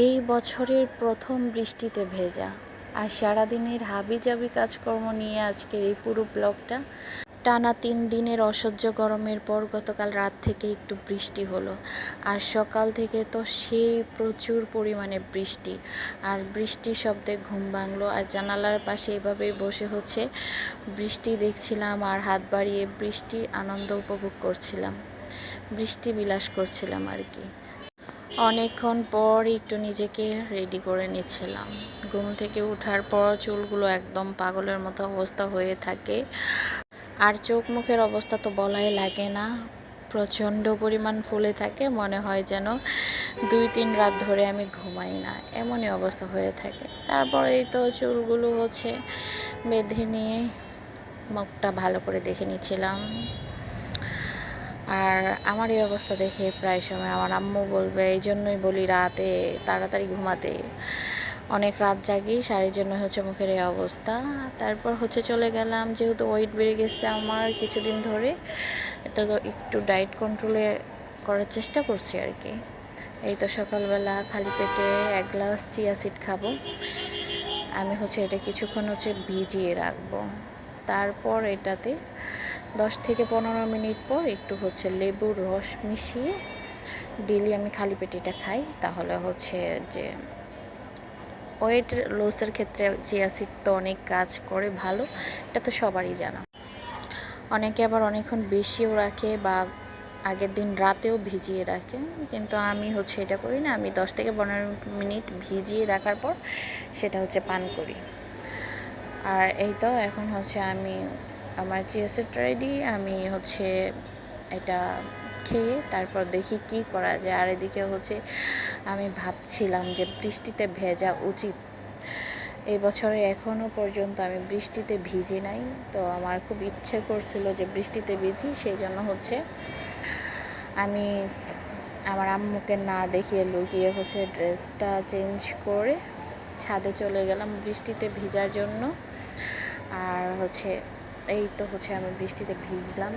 এই বছরের প্রথম বৃষ্টিতে ভেজা আর সারাদিনের হাবিজাবি কাজকর্ম নিয়ে আজকের এই পুরো ব্লগটা। টানা 3 দিনের অসহ্য গরমের পর গতকাল রাত থেকে একটু বৃষ্টি হলো, আর সকাল থেকে তো সেই প্রচুর পরিমাণে বৃষ্টি, আর বৃষ্টির শব্দে ঘুম ভাঙলো। আর জানালার পাশে এভাবেই বসে বৃষ্টি দেখছিলাম আর হাত বাড়িয়ে বৃষ্টির আনন্দ উপভোগ করছিলাম, বৃষ্টি বিলাস করছিলাম আর কি। অনেকক্ষণ পর একটু নিজেকে রেডি করে নিচ্ছিলাম। ঘুম থেকে ওঠার পর চুলগুলো একদম পাগলের মতো অবস্থা হয়ে থাকে, আর চোখ মুখের অবস্থা তো বলাই লাগে না, প্রচণ্ড পরিমাণ ফুলে থাকে, মনে হয় যেন 2-3 রাত ধরে আমি ঘুমাই না, এমনই অবস্থা হয়ে থাকে। তারপরে এই তো চুলগুলো বেঁধে নিয়ে মুখটা ভালো করে দেখে নিচ্ছিলাম। আর আমার এই অবস্থা দেখে প্রায় সময় আমার আম্মু বলবে, এই জন্যই বলি রাতে তাড়াতাড়ি ঘুমাতে, অনেক রাত জাগি, শাড়ির জন্য মুখের এই অবস্থা। তারপর চলে গেলাম, যেহেতু ওয়েট বেড়ে গেছে আমার কিছুদিন ধরে, এটা তো একটু ডায়েট কন্ট্রোলে করার চেষ্টা করছি আর কি। এই তো সকালবেলা খালি পেটে 1 গ্লাস চিয়া সিড খাবো আমি, এটা কিছুক্ষণ ভিজিয়ে রাখবো। তারপর এটাতে 10 থেকে 15 মিনিট পর একটু লেবুর রস মিশিয়ে ডেলি আমি খালি পেটে এটা খাই। তাহলে যে ওয়েট লসের ক্ষেত্রে চিয়া সিড তো অনেক কাজ করে ভালো, এটা তো সবারই জানা। অনেকে আবার অনেকক্ষণ বেশিও রাখে বা আগের দিন রাতেও ভিজিয়ে রাখে, কিন্তু আমি এটা করি না, আমি 10 থেকে 15 মিনিট ভিজিয়ে রাখার পর সেটা পান করি। আর এই তো এখন আমি আমার চিয়া সিড রেডি, আমি এটা খেয়ে তারপর দেখি কি করা যায়। আর এদিকে আমি ভাবছিলাম যে বৃষ্টিতে ভেজা উচিত, এই বছরে এখনও পর্যন্ত আমি বৃষ্টিতে ভিজি নাই, তো আমার খুব ইচ্ছে করছিল যে বৃষ্টিতে ভিজি। সেই জন্য আমি আমার আম্মুকে না দেখিয়ে লুকিয়ে ড্রেসটা চেঞ্জ করে ছাদে চলে গেলাম বৃষ্টিতে ভিজার জন্য। আর এই তো আমি বৃষ্টিতে ভিজলাম।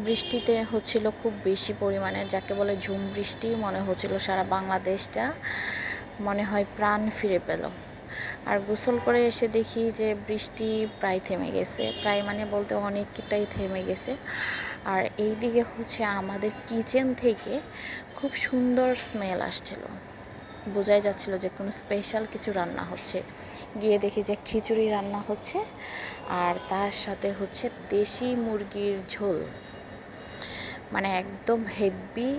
বৃষ্টিতে খুব বেশি পরিমাণে, যাকে বলে ঝুম বৃষ্টি, মনে হচ্ছিল সারা বাংলাদেশটা মনে হয় প্রাণ ফিরে পেল। আর গোসল করে এসে দেখি যে বৃষ্টি প্রায় থেমে গেছে, প্রায় মানে বলতে অনেকটাই থেমে গেছে। আর এই দিকে আমাদের কিচেন থেকে খুব সুন্দর স্মেল আসছিল, বোঝাই যাচ্ছিল যে কোনো স্পেশাল কিছু রান্না হচ্ছে। গিয়ে দেখি যে খিচুড়ি রান্না হচ্ছে, আর তার সাথে দেশি মুরগির ঝোল, মানে একদম হেভি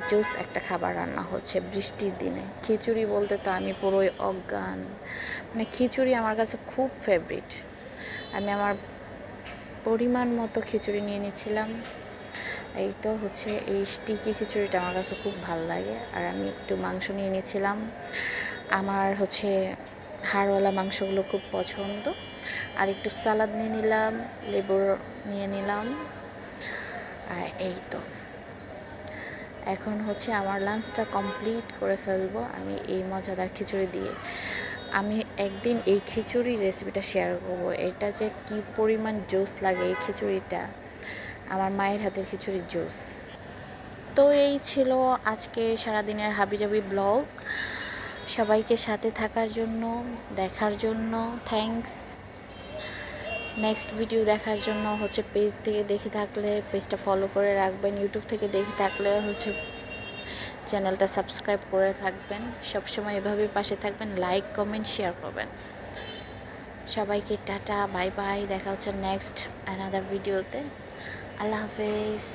জুস একটা খাবার রান্না হচ্ছে বৃষ্টির দিনে। খিচুড়ি বলতে তো আমি পুরোই অজ্ঞান, মানে খিচুড়ি আমার কাছে খুব ফেভারিট। আমি আমার পরিমাণ মতো খিচুড়ি নিয়ে নিয়েছিলাম। এই তো এই স্টিকি খিচুড়িটা আমার কাছে খুব ভালো লাগে। আর আমি একটু মাংস নিয়ে নিয়েছিলাম, আমার হাড়ওয়ালা মাংসগুলো খুব পছন্দ। আর একটু সালাদ নিয়ে নিলাম, লেবু নিয়ে নিলাম। আর এই তো এখন আমার লাঞ্চটা কমপ্লিট করে ফেলবো আমি এই মজাদার খিচুড়ি দিয়ে। আমি একদিন এই খিচুড়ির রেসিপিটা শেয়ার করবো, এটা যে কি পরিমাণ জুস লাগে এই খিচুড়িটা, আমার মায়ের হাতের খিচুড়ির জুস। তো এই ছিল আজকে সারাদিনের হাবিজাবি ব্লগ। সবাইকে সাথে থাকার জন্য, দেখার জন্য থ্যাঙ্কস। নেক্সট ভিডিও দেখার জন্য পেজ থেকে দেখে থাকলে পেজটা ফলো করে রাখবেন, ইউটিউব থেকে দেখে থাকলে চ্যানেলটা সাবস্ক্রাইব করে থাকবেন। সবসময় এভাবে পাশে থাকবেন, লাইক কমেন্ট শেয়ার করবেন। সবাইকে টাটা, বাই বাই, দেখা নেক্সট অ্যানাদার ভিডিওতে। আল্লাহ হাফেজ।